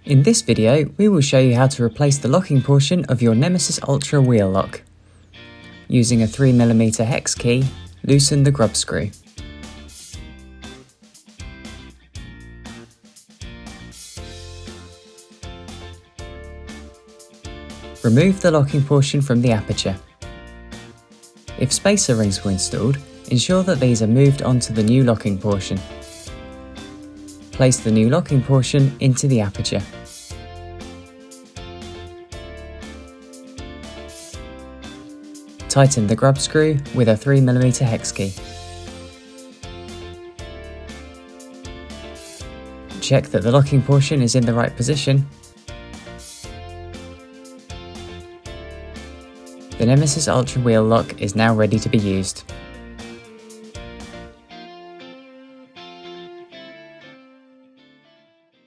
In this video, we will show you how to replace the locking portion of your Nemesis Ultra wheel lock. Using a 3mm hex key, loosen the grub screw. Remove the locking portion from the aperture. If spacer rings were installed, ensure that these are moved onto the new locking portion. Place the new locking portion into the aperture. Tighten the grub screw with a 3mm hex key. Check that the locking portion is in the right position. The Nemesis Ultra wheel lock is now ready to be used.